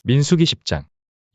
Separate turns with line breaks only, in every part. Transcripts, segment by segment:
민수기 10장.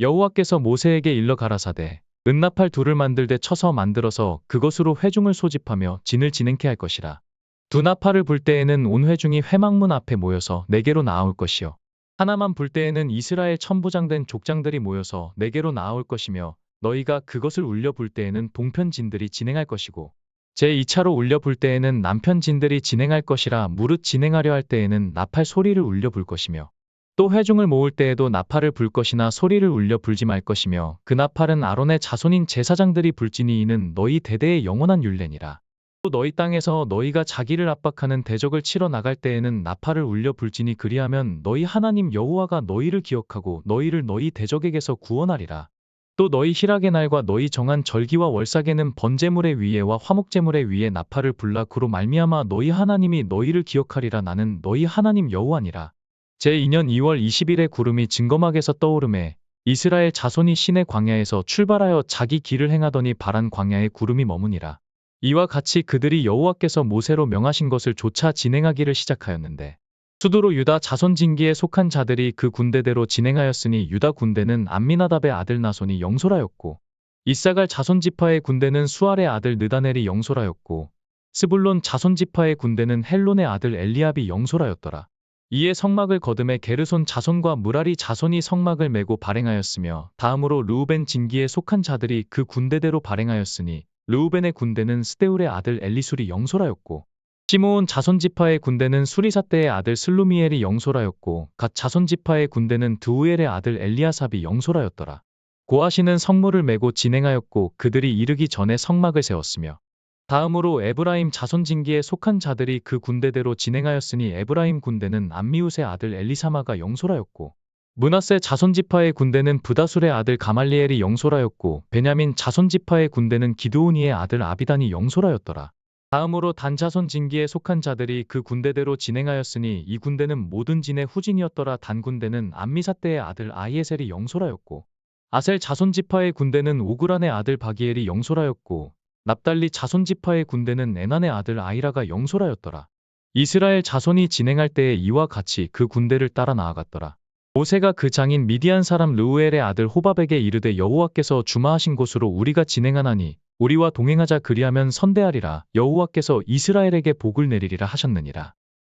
여호와께서 모세에게 일러 가라사대 은나팔 둘을 만들되 쳐서 만들어서 그것으로 회중을 소집하며 진을 진행케 할 것이라. 두 나팔을 불 때에는 온 회중이 회막문 앞에 모여서 네게로 나아올 것이요 하나만 불 때에는 이스라엘 천부장된 족장들이 모여서 네게로 나아올 것이며 너희가 그것을 울려 불 때에는 동편 진들이 진행할 것이고 제2차로 울려 불 때에는 남편 진들이 진행할 것이라. 무릇 진행하려 할 때에는 나팔 소리를 울려 불 것이며 또 회중을 모을 때에도 나팔을 불 것이나 소리를 울려 불지 말 것이며 그 나팔은 아론의 자손인 제사장들이 불지니 이는 너희 대대의 영원한 율례니라. 또 너희 땅에서 너희가 자기를 압박하는 대적을 치러 나갈 때에는 나팔을 울려 불지니 그리하면 너희 하나님 여호와가 너희를 기억하고 너희를 너희 대적에게서 구원하리라. 또 너희 희락의 날과 너희 정한 절기와 월삭에는 번제물의 위에와 화목제물의 위에 나팔을 불라. 그로 말미암아 너희 하나님이 너희를 기억하리라. 나는 너희 하나님 여호와니라. 제2년 2월 20일에 구름이 증거막에서 떠오르매 이스라엘 자손이 시내 광야에서 출발하여 자기 길을 행하더니 바란 광야에 구름이 머무니라. 이와 같이 그들이 여호와께서 모세로 명하신 것을 조차 진행하기를 시작하였는데 수두로 유다 자손 진기에 속한 자들이 그 군대대로 진행하였으니 유다 군대는 암미나답의 아들 나손이 영솔하였고 이사갈 자손 지파의 군대는 수알의 아들 느다넬이 영솔하였고 스불론 자손 지파의 군대는 헬론의 아들 엘리압이 영솔하였더라. 이에 성막을 거듭에 게르손 자손과 무라리 자손이 성막을 메고 발행하였으며 다음으로 르우벤 진기에 속한 자들이 그 군대대로 발행하였으니 르우벤의 군대는 스데울의 아들 엘리술이 영솔하였고 시므온 자손 지파의 군대는 수리사떼의 아들 슬루미엘이 영솔하였고 갓 자손 지파의 군대는 드우엘의 아들 엘리아삽이 영솔하였더라. 고아시는 성물을 메고 진행하였고 그들이 이르기 전에 성막을 세웠으며 다음으로 에브라임 자손 진기에 속한 자들이 그 군대대로 진행하였으니 에브라임 군대는 암미웃의 아들 엘리사마가 영솔하였고 므낫세 자손 지파의 군대는 브다술의 아들 가말리엘이 영솔하였고 베냐민 자손 지파의 군대는 기드오니의 아들 아비단이 영솔하였더라. 다음으로 단 자손 진기에 속한 자들이 그 군대대로 진행하였으니 이 군대는 모든 진의 후진이었더라. 단 군대는 암미사떼의 아들 아히에셀이 영솔하였고 아셀 자손 지파의 군대는 오그란의 아들 바기엘이 영솔하였고 납달리 자손 지파의 군대는 에난의 아들 아이라가 영솔하였더라. 이스라엘 자손이 진행할 때에 이와 같이 그 군대를 따라 나아갔더라. 모세가 그 장인 미디안 사람 르우엘의 아들 호밥에게 이르되 여호와께서 주마하신 곳으로 우리가 진행하나니 우리와 동행하자. 그리하면 선대하리라. 여호와께서 이스라엘에게 복을 내리리라 하셨느니라.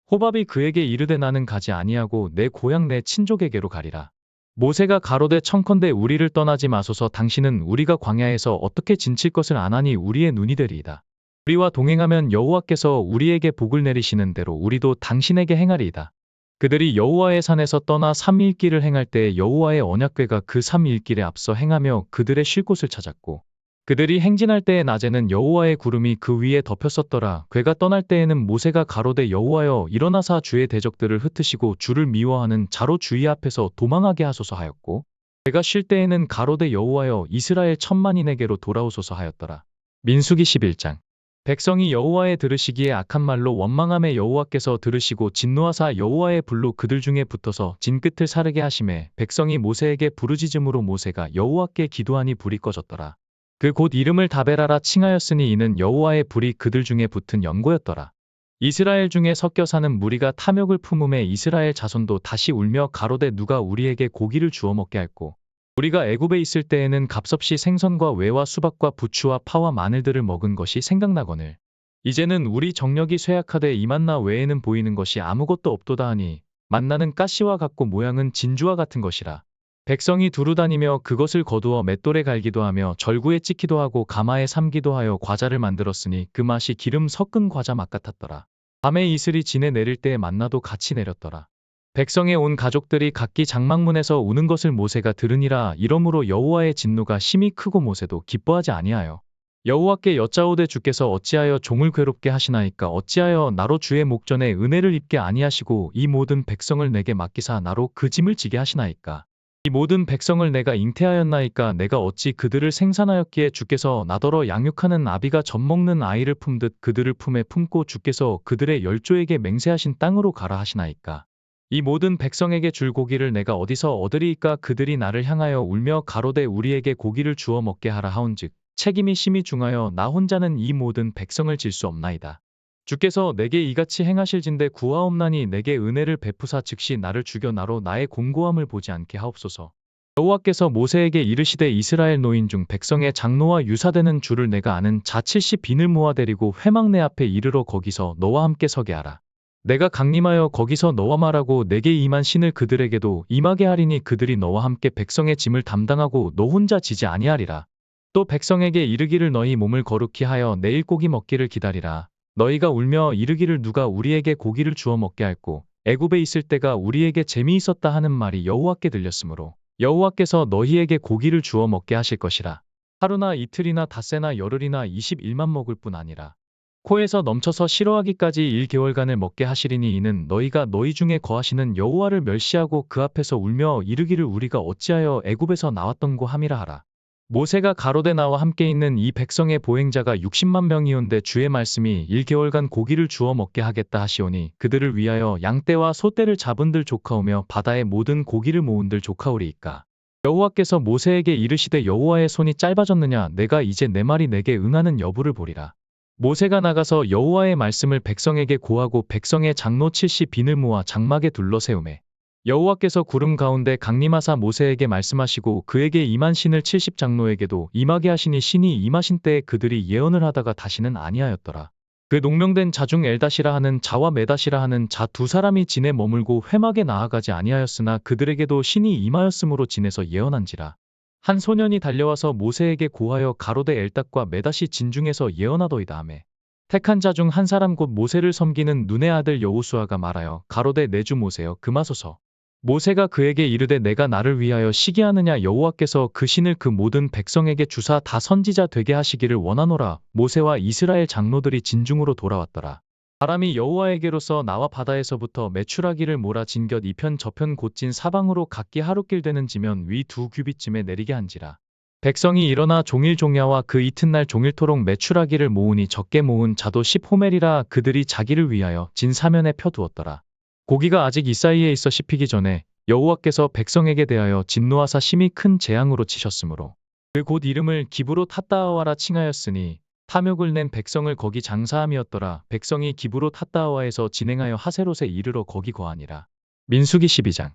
호밥이 그에게 이르되 나는 가지 아니하고 내 고향 내 친족에게로 가리라. 모세가 가로되 청컨대 우리를 떠나지 마소서. 당신은 우리가 광야에서 어떻게 진칠 것을 아나니 우리의 눈이 되리이다. 우리와 동행하면 여호와께서 우리에게 복을 내리시는 대로 우리도 당신에게 행하리이다. 그들이 여호와의 산에서 떠나 3일 길을 행할 때 여호와의 언약궤가 그 3일 길에 앞서 행하며 그들의 쉴 곳을 찾았고 그들이 행진할 때의 낮에는 여호와의 구름이 그 위에 덮였었더라. 궤가 떠날 때에는 모세가 가로되 여호와여 일어나사 주의 대적들을 흩으시고 주를 미워하는 자로 주의 앞에서 도망하게 하소서 하였고 궤가 쉴 때에는 가로되 여호와여 이스라엘 천만인에게로 돌아오소서 하였더라. 민수기 11장. 백성이 여호와의 들으시기에 악한 말로 원망함에 여호와께서 들으시고 진노하사 여호와의 불로 그들 중에 붙어서 진 끝을 사르게 하시매 백성이 모세에게 부르짖음으로 모세가 여호와께 기도하니 불이 꺼졌더라. 그 곧 이름을 다베라라 칭하였으니 이는 여호와의 불이 그들 중에 붙은 연고였더라. 이스라엘 중에 섞여 사는 무리가 탐욕을 품음에 이스라엘 자손도 다시 울며 가로되 누가 우리에게 고기를 주워 먹게 할꼬. 우리가 애굽에 있을 때에는 값없이 생선과 외와 수박과 부추와 파와 마늘들을 먹은 것이 생각나거늘 이제는 우리 정력이 쇠약하되 이 만나 외에는 보이는 것이 아무것도 없도다 하니 만나는 가시와 같고 모양은 진주와 같은 것이라. 백성이 두루 다니며 그것을 거두어 맷돌에 갈기도 하며 절구에 찍기도 하고 가마에 삶기도 하여 과자를 만들었으니 그 맛이 기름 섞은 과자 맛 같았더라. 밤에 이슬이 진에 내릴 때에 만나도 같이 내렸더라. 백성의 온 가족들이 각기 장막문에서 우는 것을 모세가 들으니라. 이러므로 여호와의 진노가 심히 크고 모세도 기뻐하지 아니하여 여호와께 여짜오되 주께서 어찌하여 종을 괴롭게 하시나이까. 어찌하여 나로 주의 목전에 은혜를 입게 아니하시고 이 모든 백성을 내게 맡기사 나로 그 짐을 지게 하시나이까. 이 모든 백성을 내가 잉태하였나이까. 내가 어찌 그들을 생산하였기에 주께서 나더러 양육하는 아비가 젖먹는 아이를 품듯 그들을 품에 품고 주께서 그들의 열조에게 맹세하신 땅으로 가라 하시나이까. 이 모든 백성에게 줄 고기를 내가 어디서 얻으리이까. 그들이 나를 향하여 울며 가로되 우리에게 고기를 주어 먹게 하라 하온즉 책임이 심히 중하여 나 혼자는 이 모든 백성을 질 수 없나이다. 주께서 내게 이같이 행하실진대 구하옵나니 내게 은혜를 베푸사 즉시 나를 죽여 나로 나의 공고함을 보지 않게 하옵소서. 여호와께서 모세에게 이르시되 이스라엘 노인 중 백성의 장로와 유사되는 줄을 내가 아는 자 70인을 모아 데리고 회막 내 앞에 이르러 거기서 너와 함께 서게 하라. 내가 강림하여 거기서 너와 말하고 내게 임한 신을 그들에게도 임하게 하리니 그들이 너와 함께 백성의 짐을 담당하고 너 혼자 지지 아니하리라. 또 백성에게 이르기를 너희 몸을 거룩히 하여 내일 고기 먹기를 기다리라. 너희가 울며 이르기를 누가 우리에게 고기를 주어 먹게 할꼬. 애굽에 있을 때가 우리에게 재미있었다 하는 말이 여호와께 들렸으므로 여호와께서 너희에게 고기를 주어 먹게 하실 것이라. 하루나 이틀이나 닷새나 열흘이나 20일만 먹을 뿐 아니라 코에서 넘쳐서 싫어하기까지 1개월간을 먹게 하시리니 이는 너희가 너희 중에 거하시는 여호와를 멸시하고 그 앞에서 울며 이르기를 우리가 어찌하여 애굽에서 나왔던고 함이라 하라. 모세가 가로되 나와 함께 있는 이 백성의 보행자가 60만 명이온데 주의 말씀이 1개월간 고기를 주어 먹게 하겠다 하시오니 그들을 위하여 양떼와 소떼를 잡은들 조카오며 바다의 모든 고기를 모은들 조카오리이까. 여호와께서 모세에게 이르시되 여호와의 손이 짧아졌느냐 내가 이제 내 말이 내게 응하는 여부를 보리라. 모세가 나가서 여호와의 말씀을 백성에게 고하고 백성의 장로 70인을 모아 장막에 둘러 세우매 여호와께서 구름 가운데 강림하사 모세에게 말씀하시고 그에게 임한 신을 70장로에게도 임하게 하시니 신이 임하신 때에 그들이 예언을 하다가 다시는 아니하였더라. 그 농명된 자 중 엘닷이라 하는 자와 메닷이라 하는 자 두 사람이 진에 머물고 회막에 나아가지 아니하였으나 그들에게도 신이 임하였으므로 진에서 예언한지라. 한 소년이 달려와서 모세에게 고하여 가로되 엘닷과 메닷이 진 중에서 예언하더이다 하매 택한 자 중 한 사람 곧 모세를 섬기는 눈의 아들 여호수아가 말하여 가로되 내 주 모세여 금하소서. 모세가 그에게 이르되 내가 나를 위하여 시기하느냐 여호와께서 그 신을 그 모든 백성에게 주사 다 선지자 되게 하시기를 원하노라. 모세와 이스라엘 장로들이 진중으로 돌아왔더라. 바람이 여호와에게로서 나와 바다에서부터 메추라기를 몰아 진곁 이편 저편 곧진 사방으로 각기 하루길 되는 지면 위 2규빗쯤에 내리게 한지라. 백성이 일어나 종일 종야와 그 이튿날 종일토록 메추라기를 모으니 적게 모은 자도 10호멜이라 그들이 자기를 위하여 진 사면에 펴두었더라. 고기가 아직 이 사이에 있어 씹히기 전에 여호와께서 백성에게 대하여 진노하사 심히 큰 재앙으로 치셨으므로 그 곳 이름을 기브롯 핫다아와라 칭하였으니 탐욕을 낸 백성을 거기 장사함이었더라. 백성이 기브롯 핫다아와에서 진행하여 하세롯에 이르러 거기 거하니라. 민수기 12장.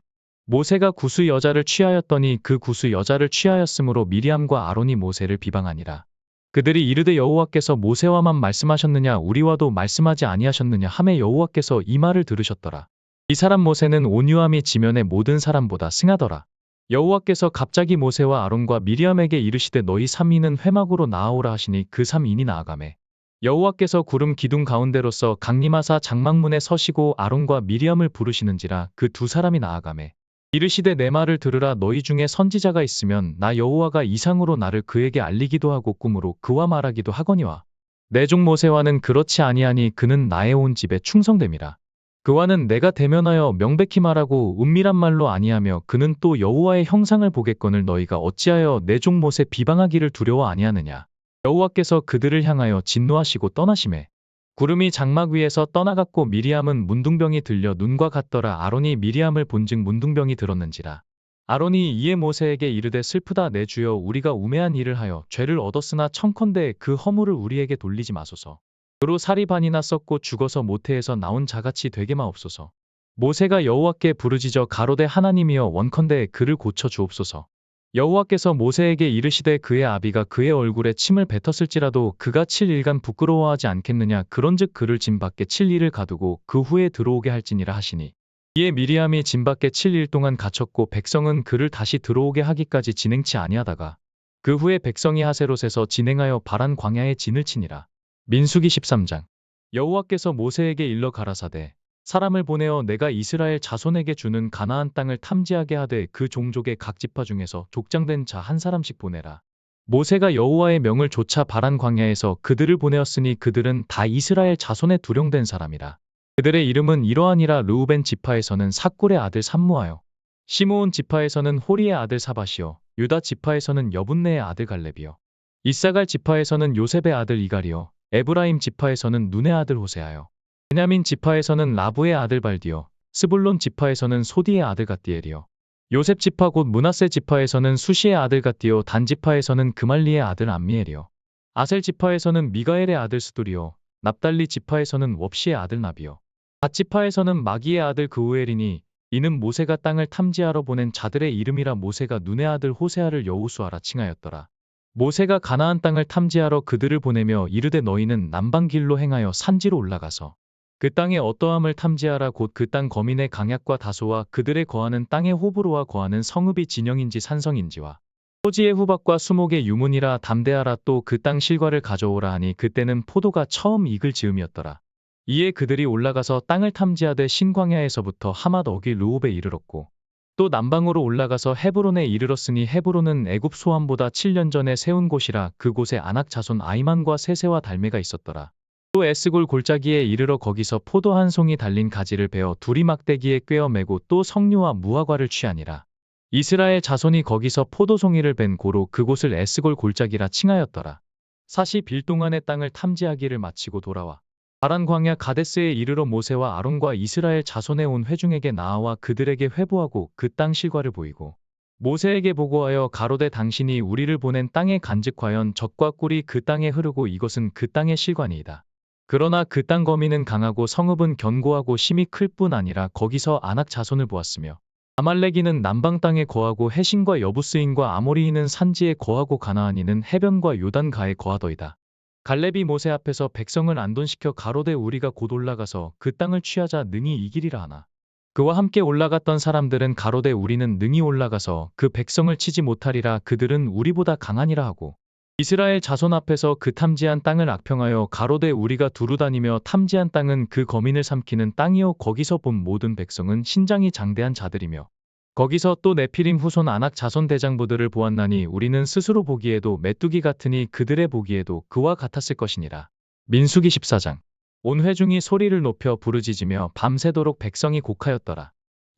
모세가 구스 여자를 취하였더니 그 구스 여자를 취하였으므로 미리암과 아론이 모세를 비방하니라. 그들이 이르되 여호와께서 모세와만 말씀하셨느냐 우리와도 말씀하지 아니하셨느냐 하매 여호와께서 이 말을 들으셨더라. 이 사람 모세는 온유함이 지면의 모든 사람보다 승하더라. 여호와께서 갑자기 모세와 아론과 미리암에게 이르시되 너희 3인은 회막으로 나아오라 하시니 그 3인이 나아가매 여호와께서 구름 기둥 가운데로서 강림하사 장막문에 서시고 아론과 미리암을 부르시는지라 그 두 사람이 나아가매 이르시되 내 말을 들으라. 너희 중에 선지자가 있으면 나 여호와가 이상으로 나를 그에게 알리기도 하고 꿈으로 그와 말하기도 하거니와 내 종 모세와는 그렇지 아니하니 그는 나의 온 집에 충성됨이라. 그와는 내가 대면하여 명백히 말하고 은밀한 말로 아니하며 그는 또 여호와의 형상을 보겠거늘 너희가 어찌하여 내 종 모세 비방하기를 두려워 아니하느냐. 여호와께서 그들을 향하여 진노하시고 떠나시매 구름이 장막 위에서 떠나갔고 미리암은 문둥병이 들려 눈과 같더라. 아론이 미리암을 본즉 문둥병이 들었는지라. 아론이 이에 모세에게 이르되 슬프다 내 주여 우리가 우매한 일을 하여 죄를 얻었으나 청컨대 그 허물을 우리에게 돌리지 마소서. 그로 살이 반이나 썩고 죽어서 모태에서 나온 자같이 되게 마옵소서. 모세가 여호와께 부르짖어 가로되 하나님이여 원컨대 그를 고쳐 주옵소서. 여호와께서 모세에게 이르시되 그의 아비가 그의 얼굴에 침을 뱉었을지라도 그가 7일간 부끄러워하지 않겠느냐. 그런즉 그를 진 밖에 7일을 가두고 그 후에 들어오게 할지니라 하시니 이에 미리암이 진 밖에 7일 동안 갇혔고 백성은 그를 다시 들어오게 하기까지 진행치 아니하다가 그 후에 백성이 하세롯에서 진행하여 바란 광야에 진을 치니라. 민수기 13장. 여호와께서 모세에게 일러 가라사대 사람을 보내어 내가 이스라엘 자손에게 주는 가나안 땅을 탐지하게 하되 그 종족의 각 지파 중에서 족장된 자 한 사람씩 보내라. 모세가 여호와의 명을 좇아 바란 광야에서 그들을 보내었으니 그들은 다 이스라엘 자손의 두령된 사람이라. 그들의 이름은 이러하니라. 르우벤 지파에서는 삭골의 아들 삼무하여 시므온 지파에서는 호리의 아들 사밧이요 유다 지파에서는 여분네의 아들 갈렙이요 이사갈 지파에서는 요셉의 아들 이갈이요 에브라임 지파에서는 눈의 아들 호세아요 베냐민 지파에서는 라부의 아들 발디요 스불론 지파에서는 소디의 아들 갓디엘이요 요셉 지파 곧 므낫세 지파에서는 수시의 아들 갓디요 단 지파에서는 그말리의 아들 암미엘이요 아셀 지파에서는 미가엘의 아들 스두리요 납달리 지파에서는 웁시의 아들 나비요. 갓 지파에서는 마기의 아들 그우엘이니 이는 모세가 땅을 탐지하러 보낸 자들의 이름이라. 모세가 눈의 아들 호세아를 여호수아라 칭하였더라. 모세가 가나안 땅을 탐지하러 그들을 보내며 이르되 너희는 남방 길로 행하여 산지로 올라가서 그 땅의 어떠함을 탐지하라. 곧 그 땅 거민의 강약과 다소와 그들의 거하는 땅의 호불호와 거하는 성읍이 진영인지 산성인지와 토지의 후박과 수목의 유문이라 담대하라. 또 그 땅 실과를 가져오라 하니 그때는 포도가 처음 익을 즈음이었더라. 이에 그들이 올라가서 땅을 탐지하되 신광야에서부터 하맛 어기 르홉에 이르렀고 또 남방으로 올라가서 헤브론에 이르렀으니 헤브론은 애굽 소함보다 7년 전에 세운 곳이라. 그곳에 아낙 자손 아이만과 세세와 달메가 있었더라. 또 에스골 골짜기에 이르러 거기서 포도 한 송이 달린 가지를 베어 둘이 막대기에 꿰어 매고 또 석류와 무화과를 취하니라. 이스라엘 자손이 거기서 포도송이를 벤 고로 그곳을 에스골 골짜기라 칭하였더라. 사시 빌 동안의 땅을 탐지하기를 마치고 돌아와 바란 광야 가데스에 이르러 모세와 아론과 이스라엘 자손에 온 회중에게 나아와 그들에게 회부하고 그 땅 실과를 보이고 모세에게 보고하여 가로되 당신이 우리를 보낸 땅에 간직하연 젖과 꿀이 그 땅에 흐르고 이것은 그 땅의 실과니이다. 그러나 그 땅 거민은 강하고 성읍은 견고하고 심히 클 뿐 아니라 거기서 아낙 자손을 보았으며 아말렉이는 남방 땅에 거하고 해신과 여부스인과 아모리인은 산지에 거하고 가나안인은 해변과 요단가에 거하더이다. 갈렙이 모세 앞에서 백성을 안돈시켜 가로되 우리가 곧 올라가서 그 땅을 취하자 능히 이기리라 하나. 그와 함께 올라갔던 사람들은 가로되 우리는 능히 올라가서 그 백성을 치지 못하리라. 그들은 우리보다 강하니라 하고 이스라엘 자손 앞에서 그 탐지한 땅을 악평하여 가로되 우리가 두루 다니며 탐지한 땅은 그 거민을 삼키는 땅이요 거기서 본 모든 백성은 신장이 장대한 자들이며 거기서 또 네피림 후손 아낙 자손 대장부들을 보았나니 우리는 스스로 보기에도 메뚜기 같으니 그들의 보기에도 그와 같았을 것이니라. 민수기 14장. 온 회중이 소리를 높여 부르짖으며 밤새도록 백성이 곡하였더라.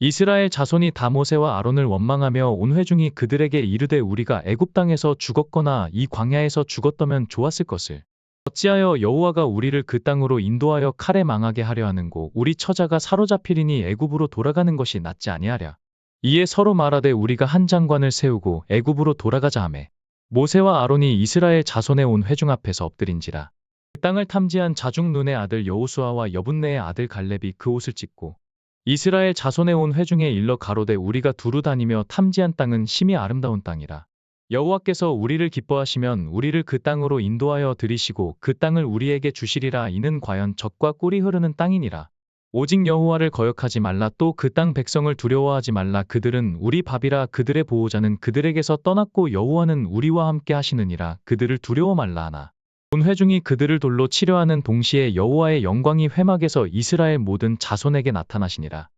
이스라엘 자손이 다 모세와 아론을 원망하며 온 회중이 그들에게 이르되 우리가 애굽 땅에서 죽었거나 이 광야에서 죽었더면 좋았을 것을. 어찌하여 여호와가 우리를 그 땅으로 인도하여 칼에 망하게 하려 하는고 우리 처자가 사로잡히리니 애굽으로 돌아가는 것이 낫지 아니하랴. 이에 서로 말하되 우리가 한 장관을 세우고 애굽으로 돌아가자 하매 모세와 아론이 이스라엘 자손에 온 회중 앞에서 엎드린지라. 그 땅을 탐지한 자중 눈의 아들 여호수아와 여분네의 아들 갈렙이 그 옷을 찢고 이스라엘 자손에 온 회중에 일러 가로되 우리가 두루 다니며 탐지한 땅은 심히 아름다운 땅이라. 여호와께서 우리를 기뻐하시면 우리를 그 땅으로 인도하여 들이시고 그 땅을 우리에게 주시리라. 이는 과연 젖과 꿀이 흐르는 땅이니라. 오직 여호와를 거역하지 말라. 또 그 땅 백성을 두려워하지 말라. 그들은 우리 밥이라. 그들의 보호자는 그들에게서 떠났고 여호와는 우리와 함께 하시느니라. 그들을 두려워 말라 하나. 온 회중이 그들을 돌로 치려하는 동시에 여호와의 영광이 회막에서 이스라엘 모든 자손에게 나타나시니라.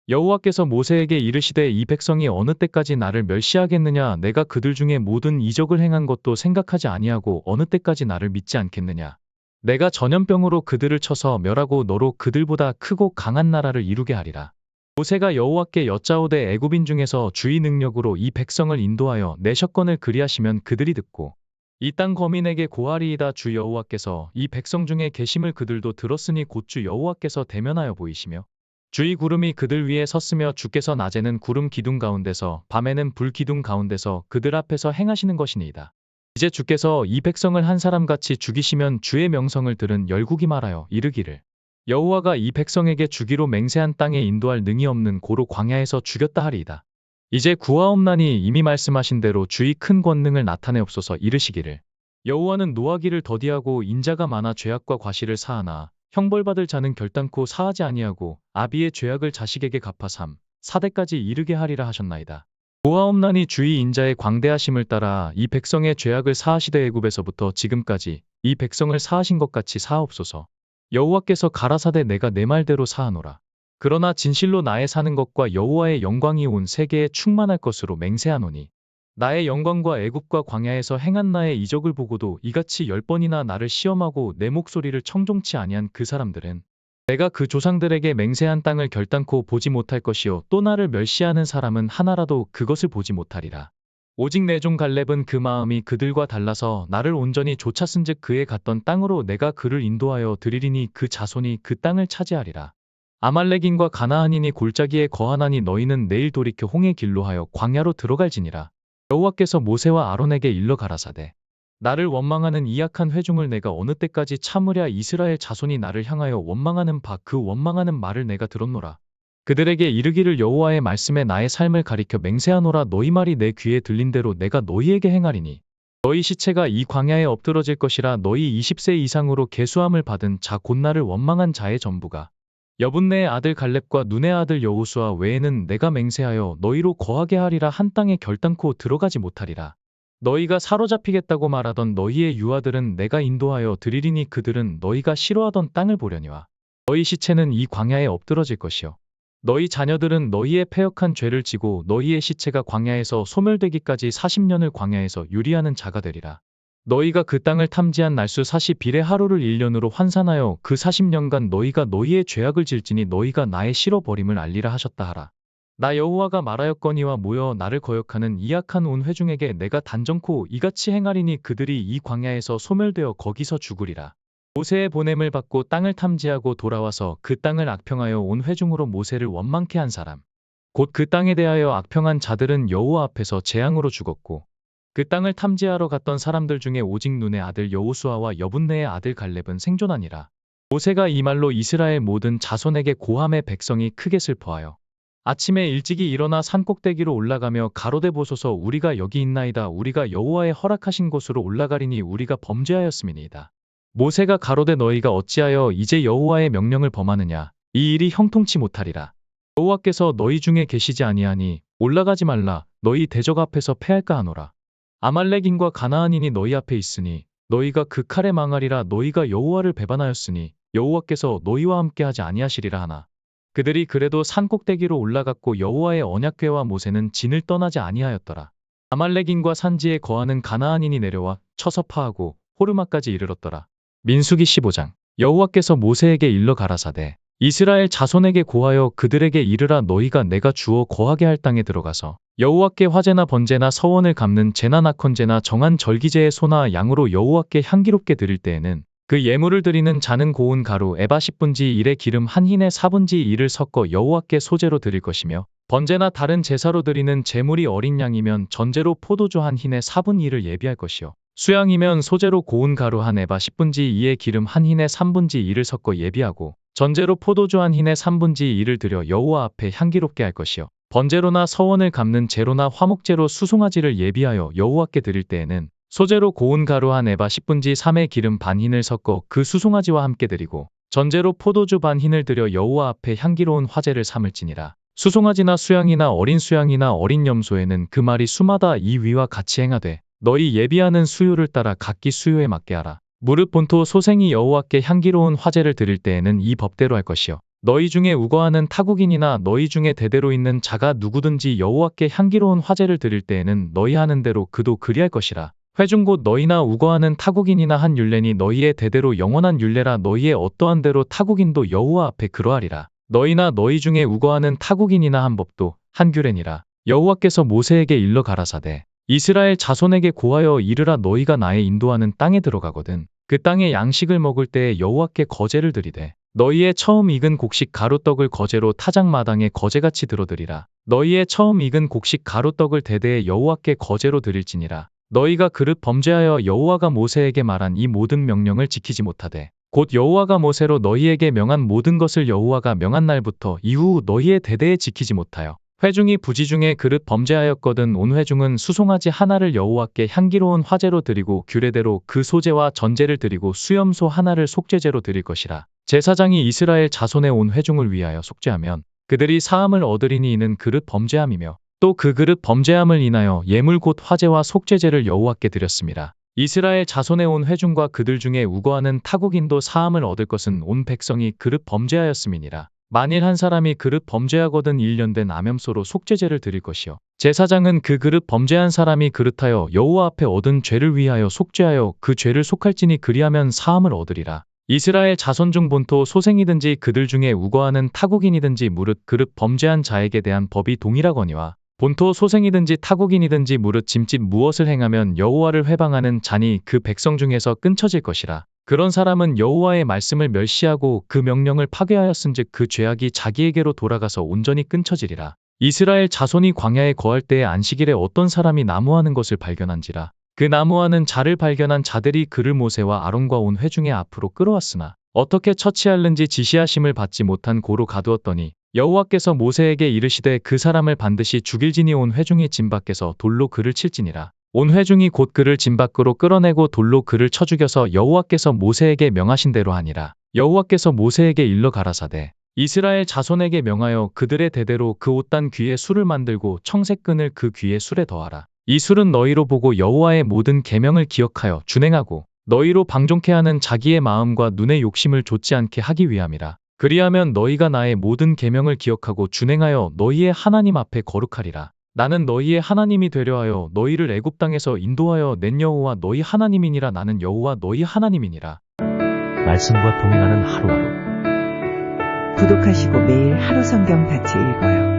여호와께서 모세에게 이르시되 이 백성이 어느 때까지 나를 멸시하겠느냐. 내가 그들 중에 모든 이적을 행한 것도 생각하지 아니하고 어느 때까지 나를 믿지 않겠느냐. 내가 전염병으로 그들을 쳐서 멸하고 너로 그들보다 크고 강한 나라를 이루게 하리라. 모세가 여호와께 여짜오되 애굽인 중에서 주의 능력으로 이 백성을 인도하여 내셨건을 그리하시면 그들이 듣고 이 땅 거민에게 고하리이다. 주 여호와께서 이 백성 중에 계심을 그들도 들었으니 곧 주 여호와께서 대면하여 보이시며 주의 구름이 그들 위에 섰으며 주께서 낮에는 구름 기둥 가운데서 밤에는 불 기둥 가운데서 그들 앞에서 행하시는 것이니이다. 이제 주께서 이 백성을 한 사람같이 죽이시면 주의 명성을 들은 열국이 말하여 이르기를 여호와가 이 백성에게 주기로 맹세한 땅에 인도할 능이 없는 고로 광야에서 죽였다 하리이다. 이제 구하옵나니 이미 말씀하신 대로 주의 큰 권능을 나타내옵소서. 이르시기를 여호와는 노하기를 더디하고 인자가 많아 죄악과 과실을 사하나 형벌받을 자는 결단코 사하지 아니하고 아비의 죄악을 자식에게 갚아 4대까지 이르게 하리라 하셨나이다. 고하옵나니 주의 인자의 광대하심을 따라 이 백성의 죄악을 사하시되 애굽에서부터 지금까지 이 백성을 사하신 것 같이 사하옵소서. 여호와께서 가라사대 내가 내 말대로 사하노라. 그러나 진실로 나의 사는 것과 여호와의 영광이 온 세계에 충만할 것으로 맹세하노니 나의 영광과 애굽과 광야에서 행한 나의 이적을 보고도 이같이 10번이나 나를 시험하고 내 목소리를 청종치 아니한 그 사람들은 내가 그 조상들에게 맹세한 땅을 결단코 보지 못할 것이요 또 나를 멸시하는 사람은 하나라도 그것을 보지 못하리라. 오직 내 종 갈렙은 그 마음이 그들과 달라서 나를 온전히 좇았은즉 그에 갔던 땅으로 내가 그를 인도하여 드리리니 그 자손이 그 땅을 차지하리라. 아말렉인과 가나안인이 골짜기에 거하나니 너희는 내일 돌이켜 홍해 길로 하여 광야로 들어갈지니라. 여호와께서 모세와 아론에게 일러 가라사대 나를 원망하는 이 악한 회중을 내가 어느 때까지 참으랴. 이스라엘 자손이 나를 향하여 원망하는 바 그 원망하는 말을 내가 들었노라. 그들에게 이르기를 여호와의 말씀에 나의 삶을 가리켜 맹세하노라. 너희 말이 내 귀에 들린 대로 내가 너희에게 행하리니 너희 시체가 이 광야에 엎드러질 것이라. 너희 20세 이상으로 계수함을 받은 자 곧 나를 원망한 자의 전부가 여분네의 아들 갈렙과 눈의 아들 여호수아 외에는 내가 맹세하여 너희로 거하게 하리라. 한 땅에 결단코 들어가지 못하리라. 너희가 사로잡히겠다고 말하던 너희의 유아들은 내가 인도하여 드리리니 그들은 너희가 싫어하던 땅을 보려니와 너희 시체는 이 광야에 엎드러질 것이요 너희 자녀들은 너희의 패역한 죄를 지고 너희의 시체가 광야에서 소멸되기까지 40년을 광야에서 유리하는 자가 되리라. 너희가 그 땅을 탐지한 날수 40일의 하루를 1년으로 환산하여 그 40년간 너희가 너희의 죄악을 질지니 너희가 나의 싫어버림을 알리라 하셨다 하라. 나 여호와가 말하였거니와 모여 나를 거역하는 이 악한 온 회중에게 내가 단정코 이같이 행하리니 그들이 이 광야에서 소멸되어 거기서 죽으리라. 모세의 보냄을 받고 땅을 탐지하고 돌아와서 그 땅을 악평하여 온 회중으로 모세를 원망케 한 사람 곧 그 땅에 대하여 악평한 자들은 여호와 앞에서 재앙으로 죽었고 그 땅을 탐지하러 갔던 사람들 중에 오직 눈의 아들 여호수아와 여분네의 아들 갈렙은 생존하니라. 모세가 이 말로 이스라엘 모든 자손에게 고함에 백성이 크게 슬퍼하여 아침에 일찍이 일어나 산꼭대기로 올라가며 가로되 보소서 우리가 여기 있나이다. 우리가 여호와의 허락하신 곳으로 올라가리니 우리가 범죄하였음이니이다. 모세가 가로되 너희가 어찌하여 이제 여호와의 명령을 범하느냐. 이 일이 형통치 못하리라. 여호와께서 너희 중에 계시지 아니하니 올라가지 말라. 너희 대적 앞에서 패할까 하노라. 아말렉인과 가나안인이 너희 앞에 있으니 너희가 그 칼에 망하리라. 너희가 여호와를 배반하였으니 여호와께서 너희와 함께 하지 아니하시리라 하나. 그들이 그래도 산꼭대기로 올라갔고 여호와의 언약궤와 모세는 진을 떠나지 아니하였더라. 아말렉인과 산지에 거하는 가나안인이 내려와 쳐서 파하고 호르마까지 이르렀더라. 민수기 15장. 여호와께서 모세에게 일러 가라사대 이스라엘 자손에게 고하여 그들에게 이르라. 너희가 내가 주어 거하게 할 땅에 들어가서 여호와께 화제나 번제나 서원을 갚는 제나 낙헌제나 정한 절기제의 소나 양으로 여호와께 향기롭게 드릴 때에는 그 예물을 드리는 자는 고운 가루 에바 10분지 1의 기름 한 흰에 4분지 1을 섞어 여호와께 소제로 드릴 것이며 번제나 다른 제사로 드리는 제물이 어린 양이면 전제로 포도주 한 흰에 4분 1을 예비할 것이요 수양이면 소제로 고운 가루 한 에바 10분지 2의 기름 한 흰에 3분지 1을 섞어 예비하고 전제로 포도주 한 흰에 3분지 1을 드려 여호와 앞에 향기롭게 할 것이요 번제로나 서원을 갚는 제로나 화목제로 수송아지를 예비하여 여호와께 드릴 때에는 소제로 고운 가루 한 에바 10분지 3의 기름 반 흰을 섞어 그 수송아지와 함께 드리고 전제로 포도주 반 흰을 드려 여호와 앞에 향기로운 화제를 삼을지니라. 수송아지나 수양이나 어린 수양이나 어린 염소에는 그 말이 수마다 이 위와 같이 행하되 너희 예비하는 수요를 따라 각기 수요에 맞게 하라. 무릇 본토 소생이 여호와께 향기로운 화제를 드릴 때에는 이 법대로 할 것이요 너희 중에 우거하는 타국인이나 너희 중에 대대로 있는 자가 누구든지 여호와께 향기로운 화제를 드릴 때에는 너희 하는 대로 그도 그리할 것이라. 회중 곧 너희나 우거하는 타국인이나 한 율례니 너희의 대대로 영원한 율례라. 너희의 어떠한 대로 타국인도 여호와 앞에 그러하리라. 너희나 너희 중에 우거하는 타국인이나 한 법도 한 규례니라. 여호와께서 모세에게 일러 가라사대 이스라엘 자손에게 고하여 이르라. 너희가 나의 인도하는 땅에 들어가거든 그 땅의 양식을 먹을 때에 여호와께 거제를 드리되 너희의 처음 익은 곡식 가루떡을 거제로 타작마당에 거제같이 들어드리라. 너희의 처음 익은 곡식 가루떡을 대대에 여호와께 거제로 드릴지니라. 너희가 그릇 범죄하여 여호와가 모세에게 말한 이 모든 명령을 지키지 못하되 곧 여호와가 모세로 너희에게 명한 모든 것을 여호와가 명한 날부터 이후 너희의 대대에 지키지 못하여 회중이 부지 중에 그릇 범죄하였거든 온 회중은 수송아지 하나를 여호와께 향기로운 화제로 드리고 규례대로 그 소제와 전제를 드리고 수염소 하나를 속죄제로 드릴 것이라. 제사장이 이스라엘 자손의 온 회중을 위하여 속죄하면 그들이 사함을 얻으리니 이는 그릇 범죄함이며 또 그 그릇 범죄함을 인하여 예물 곧 화제와 속죄제를 여호와께 드렸습니다. 이스라엘 자손의 온 회중과 그들 중에 우거하는 타국인도 사함을 얻을 것은 온 백성이 그릇 범죄하였음이니라. 만일 한 사람이 그릇 범죄하거든 1년 된 암염소로 속죄제를 드릴 것이요 제사장은 그 그릇 범죄한 사람이 그릇하여 여호와 앞에 얻은 죄를 위하여 속죄하여 그 죄를 속할지니 그리하면 사함을 얻으리라. 이스라엘 자손 중 본토 소생이든지 그들 중에 우거하는 타국인이든지 무릇 그릇 범죄한 자에게 대한 법이 동일하거니와 본토 소생이든지 타국인이든지 무릇 짐짓 무엇을 행하면 여호와를 회방하는 자니 그 백성 중에서 끊쳐질 것이라. 그런 사람은 여호와의 말씀을 멸시하고 그 명령을 파괴하였은즉 그 죄악이 자기에게로 돌아가서 온전히 끊쳐지리라. 이스라엘 자손이 광야에 거할 때에 안식일에 어떤 사람이 나무하는 것을 발견한지라. 그 나무와는 자를 발견한 자들이 그를 모세와 아론과 온 회중의 앞으로 끌어왔으나 어떻게 처치할는지 지시하심을 받지 못한 고로 가두었더니 여호와께서 모세에게 이르시되 그 사람을 반드시 죽일지니 온 회중이 진 밖에서 돌로 그를 칠지니라. 온 회중이 곧 그를 진 밖으로 끌어내고 돌로 그를 쳐 죽여서 여호와께서 모세에게 명하신 대로 하니라. 여호와께서 모세에게 일러 가라사대 이스라엘 자손에게 명하여 그들의 대대로 그 옷단 귀에 술을 만들고 청색 끈을 그 귀에 술에 더하라. 이 술은 너희로 보고 여호와의 모든 계명을 기억하여 준행하고 너희로 방종케 하는 자기의 마음과 눈의 욕심을 좇지 않게 하기 위함이라. 그리하면 너희가 나의 모든 계명을 기억하고 준행하여 너희의 하나님 앞에 거룩하리라. 나는 너희의 하나님이 되려 하여 너희를 애굽 땅에서 인도하여 낸 여호와 너희 하나님이니라. 나는 여호와 너희 하나님이니라.
말씀과 동행하는 하루하루.
구독하시고 매일 하루 성경 같이 읽어요.